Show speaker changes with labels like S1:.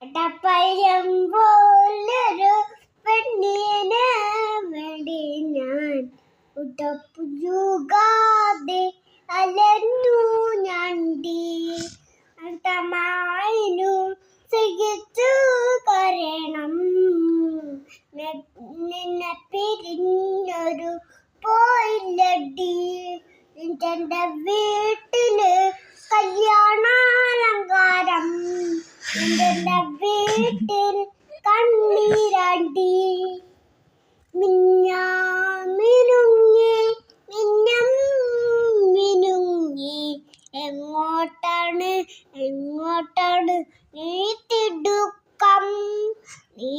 S1: ടപ്പയം പോലൊരു പെണ്ണിനെ വേണ്ടി ഞാൻ ഉടപ്പുകാതെ അലഞ്ഞു ഞണ്ടി അർത്ഥമായിനു സഹിച്ചു കരയണം നിന്നെ പിരിഞ്ഞൊരു പോയില്ലടി നിന്റെ വീട്ടില് കല്യാണാലങ്കാരം നിന്റെ വീട്ടിൽ കണ്ണീരാണ്ടി മിന്നുങ്ങി മിന്നം മിനുങ്ങി എങ്ങോട്ടാണ് നീ തിടുക്കം നീ